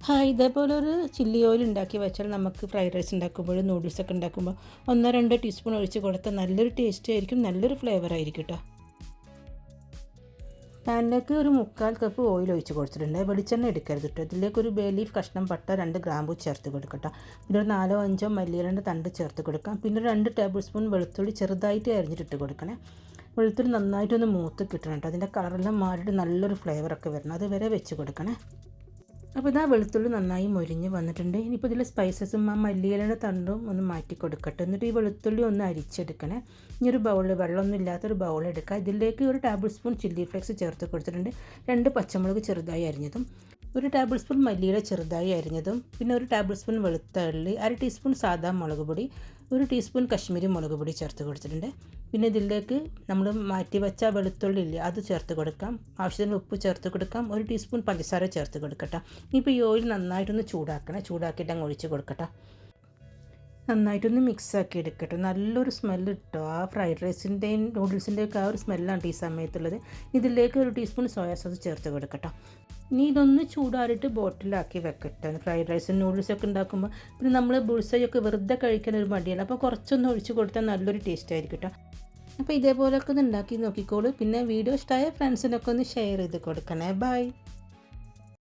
Hi ഇതേപോലെ ഒരു chilli oil ഉണ്ടാക്കി വെച്ചാൽ നമുക്ക് ഫ്രൈഡ് റൈസ് ഉണ്ടാക്കുമ്പോൾ നൂഡിൽസൊക്കെ ഉണ്ടാക്കുമ്പോൾ 1-2 ടീസ്പൂൺ ഒഴിച്ച് കൊടുത്താൽ നല്ലൊരു ടേസ്റ്റ് ആയിരിക്കും, നല്ലൊരു ഫ്ലേവർ ആയിരിക്കും കേട്ടോ. പാനിലേക്ക് ഒരു 3/4 കപ്പ് ഓയിൽ ഒഴിച്ച് കൊടുത്തിട്ടുണ്ട്. വെളിച്ചെണ്ണ എടുക്കരുത് കേട്ടോ. ഇതിലേക്ക് ഒരു ബേ ലീഫ്, കഷ്ണം പട്ട, 2 ഗ്രാമ്പൂ ചേർത്ത് കൊടുക്കട്ടോ. പിന്നെ ഒരു 4-5 മല്ലിയിലയുടെ തണ്ട് ചേർത്ത് കൊടുക്കാം. പിന്നെ ഒരു 2 ടേബിൾ സ്പൂൺ വെളുത്തുള്ളി ചെറുതായിട്ട് അരിഞ്ഞിട്ട് കൊടുക്കണേ. വെളുത്തുള്ളി നന്നായിട്ടൊന്ന് മൂത്ത് കിട്ടണം കേട്ടോ. അതിൻ്റെ കളറെല്ലാം മാറിയിട്ട് നല്ലൊരു ഫ്ലേവറൊക്കെ വരണം, അതുവരെ വെച്ച് കൊടുക്കണേ. അപ്പോൾ ഇതാ വെളുത്തുള്ളി നന്നായി മൊരിഞ്ഞ് വന്നിട്ടുണ്ട്. ഇനിയിപ്പോൾ ഇതിൽ സ്പൈസസും ആ മല്ലിയിലയുടെ തണ്ടും ഒന്ന് മാറ്റി കൊടുക്കട്ടെ. എന്നിട്ട് ഈ വെളുത്തുള്ളി ഒന്ന് അരിച്ചെടുക്കണേ. ഇനി ഒരു ബൗൾ, വെള്ളമൊന്നും ഇല്ലാത്തൊരു ബൗൾ എടുക്കുക. ഇതിലേക്ക് ഒരു ടേബിൾ സ്പൂൺ ചില്ലി ഫ്ലേക്സ് ചേർത്ത് കൊടുത്തിട്ടുണ്ട്. 2 പച്ചമുളക് ചെറുതായി അരിഞ്ഞതും, ഒരു ടേബിൾ സ്പൂൺ മല്ലിയില ചെറുതായി അരിഞ്ഞതും, പിന്നെ ഒരു ടേബിൾ സ്പൂൺ വെളുത്തുള്ളി, 1 ടീസ്പൂൺ സാദാ മുളക് പൊടി, 1 ടീസ്പൂൺ കശ്മീരി മുളക് പൊടി ചേർത്ത് കൊടുത്തിട്ടുണ്ട്. പിന്നെ ഇതിലേക്ക് നമ്മൾ മാറ്റി വെച്ച വെളുത്തുള്ളി ഇല്ലേ, അത് ചേർത്ത് കൊടുക്കാം. ആവശ്യത്തിന് ഉപ്പ് ചേർത്ത് കൊടുക്കാം. 1 ടീസ്പൂൺ പഞ്ചസാര ചേർത്ത് കൊടുക്കട്ടെ. ഇനിയിപ്പോൾ ഈ ഓയിൽ നന്നായിട്ടൊന്ന് ചൂടാക്കിയിട്ട് അങ്ങ് ഒഴിച്ച് കൊടുക്കട്ടെ. നന്നായിട്ടൊന്ന് മിക്സാക്കി എടുക്കട്ടെ. നല്ലൊരു സ്മെല്ല് കിട്ടും. ആ ഫ്രൈഡ് റൈസിൻ്റെയും നൂഡിൽസിൻ്റെയൊക്കെ ആ ഒരു സ്മെല്ലാണ് ഈ സമയത്തുള്ളത്. ഇതിലേക്ക് 1 ടീസ്പൂൺ സോയാ സോസ് ചേർത്ത് കൊടുക്കട്ടെ. ഇനി ഇതൊന്ന് ചൂടാറിയിട്ട് ബോട്ടിലാക്കി വെക്കട്ടെ. ഫ്രൈഡ് റൈസും നൂഡിൽസൊക്കെ ഉണ്ടാക്കുമ്പോൾ പിന്നെ നമ്മൾ ബുൾസൈയൊക്കെ വെറുതെ കഴിക്കാൻ ഒരു മടിയാണ്. അപ്പോൾ കുറച്ചൊന്ന് ഒഴിച്ച് കൊടുത്താൽ നല്ലൊരു ടേസ്റ്റ് ആയിരിക്കും കേട്ടോ. അപ്പോൾ ഇതേപോലെയൊക്കെ ഒന്ന് ഉണ്ടാക്കി നോക്കിക്കോളൂ. പിന്നെ വീഡിയോ ഇഷ്ടമായ ഫ്രണ്ട്സിനൊക്കെ ഒന്ന് ഷെയർ ചെയ്ത് കൊടുക്കണേ. ബൈ.